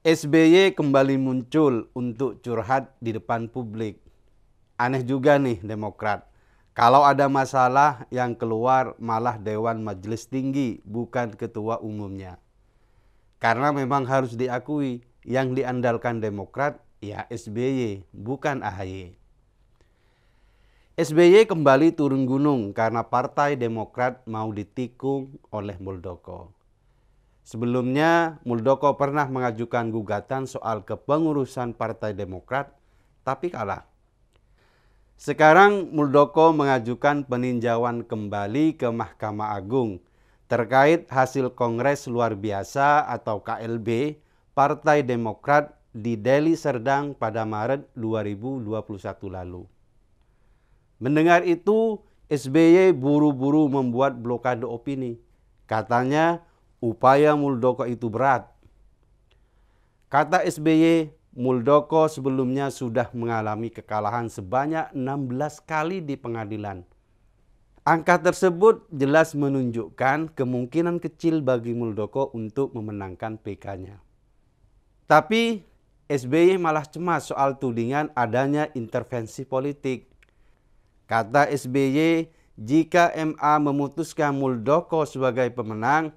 SBY kembali muncul untuk curhat di depan publik. Aneh juga nih Demokrat. Kalau ada masalah yang keluar malah Dewan Majelis Tinggi bukan ketua umumnya. Karena memang harus diakui yang diandalkan Demokrat ya SBY bukan AHY. SBY kembali turun gunung karena Partai Demokrat mau ditikung oleh Muldoko. Sebelumnya, Muldoko pernah mengajukan gugatan soal kepengurusan Partai Demokrat, tapi kalah. Sekarang Muldoko mengajukan peninjauan kembali ke Mahkamah Agung terkait hasil Kongres Luar Biasa atau KLB Partai Demokrat di Deli Serdang pada Maret 2021 lalu. Mendengar itu, SBY buru-buru membuat blokade opini. Katanya, upaya Muldoko itu berat. Kata SBY, Muldoko sebelumnya sudah mengalami kekalahan sebanyak 16 kali di pengadilan. Angka tersebut jelas menunjukkan kemungkinan kecil bagi Muldoko untuk memenangkan PK-nya. Tapi SBY malah cemas soal tudingan adanya intervensi politik. Kata SBY, jika MA memutuskan Muldoko sebagai pemenang,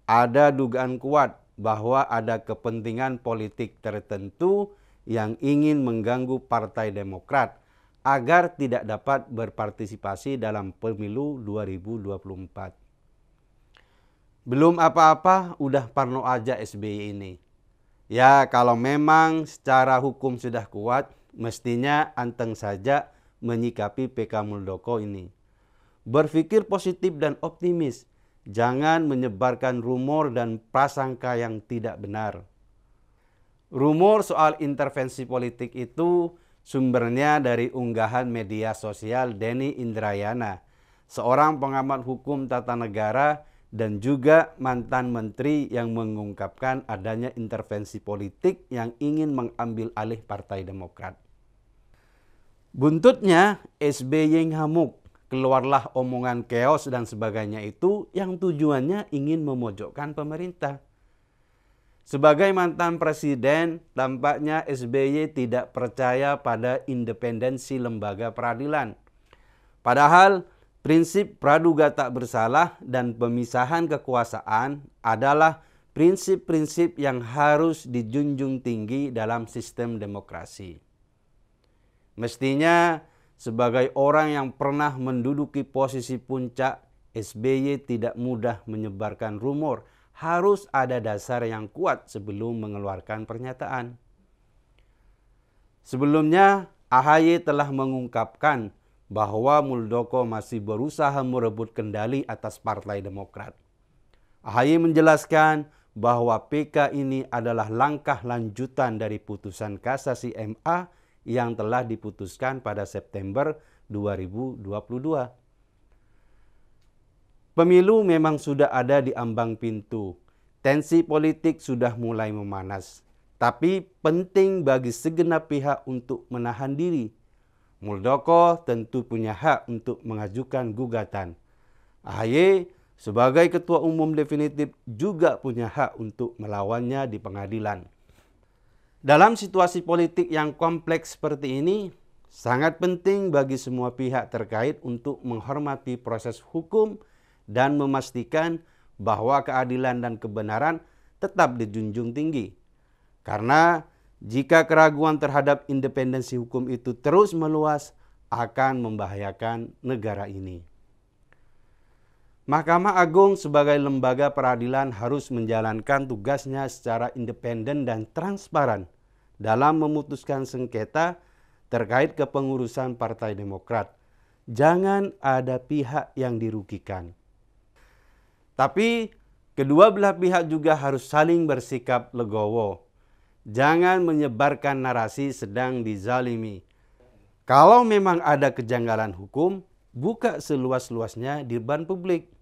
ada dugaan kuat bahwa ada kepentingan politik tertentu yang ingin mengganggu Partai Demokrat agar tidak dapat berpartisipasi dalam pemilu 2024. Belum apa-apa udah parno aja SBY ini. Ya kalau memang secara hukum sudah kuat, mestinya anteng saja menyikapi PK Muldoko ini. Berpikir positif dan optimis, jangan menyebarkan rumor dan prasangka yang tidak benar. Rumor soal intervensi politik itu sumbernya dari unggahan media sosial Denny Indrayana, seorang pengamat hukum tata negara dan juga mantan menteri yang mengungkapkan adanya intervensi politik yang ingin mengambil alih Partai Demokrat. Buntutnya SBY ngamuk, keluarlah omongan keos dan sebagainya itu yang tujuannya ingin memojokkan pemerintah. Sebagai mantan presiden, tampaknya SBY tidak percaya pada independensi lembaga peradilan. Padahal prinsip praduga tak bersalah dan pemisahan kekuasaan adalah prinsip-prinsip yang harus dijunjung tinggi dalam sistem demokrasi. Mestinya sebagai orang yang pernah menduduki posisi puncak, SBY tidak mudah menyebarkan rumor. Harus ada dasar yang kuat sebelum mengeluarkan pernyataan. Sebelumnya, AHY telah mengungkapkan bahwa Muldoko masih berusaha merebut kendali atas Partai Demokrat. AHY menjelaskan bahwa PK ini adalah langkah lanjutan dari putusan kasasi MA yang telah diputuskan pada September 2022. Pemilu memang sudah ada di ambang pintu. Tensi politik sudah mulai memanas. Tapi penting bagi segenap pihak untuk menahan diri. Muldoko tentu punya hak untuk mengajukan gugatan. AHY sebagai ketua umum definitif juga punya hak untuk melawannya di pengadilan. Dalam situasi politik yang kompleks seperti ini, sangat penting bagi semua pihak terkait untuk menghormati proses hukum dan memastikan bahwa keadilan dan kebenaran tetap dijunjung tinggi. Karena jika keraguan terhadap independensi hukum itu terus meluas, akan membahayakan negara ini. Mahkamah Agung sebagai lembaga peradilan harus menjalankan tugasnya secara independen dan transparan dalam memutuskan sengketa terkait kepengurusan Partai Demokrat. Jangan ada pihak yang dirugikan. Tapi kedua belah pihak juga harus saling bersikap legowo. Jangan menyebarkan narasi sedang dizalimi. Kalau memang ada kejanggalan hukum, buka seluas-luasnya di depan publik.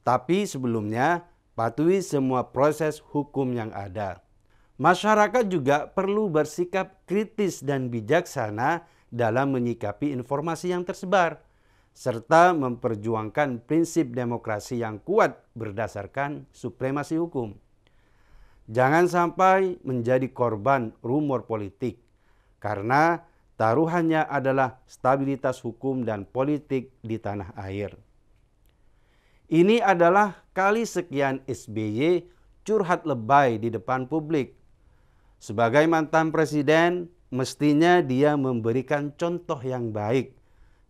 Tapi sebelumnya, patuhi semua proses hukum yang ada. Masyarakat juga perlu bersikap kritis dan bijaksana dalam menyikapi informasi yang tersebar, serta memperjuangkan prinsip demokrasi yang kuat berdasarkan supremasi hukum. Jangan sampai menjadi korban rumor politik, karena taruhannya adalah stabilitas hukum dan politik di tanah air. Ini adalah kali sekian SBY curhat lebay di depan publik. Sebagai mantan presiden, mestinya dia memberikan contoh yang baik.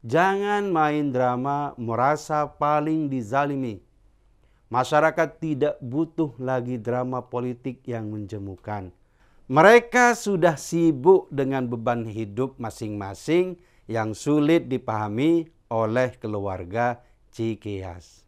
Jangan main drama merasa paling dizalimi. Masyarakat tidak butuh lagi drama politik yang menjemukan. Mereka sudah sibuk dengan beban hidup masing-masing yang sulit dipahami oleh keluarga Cikeas.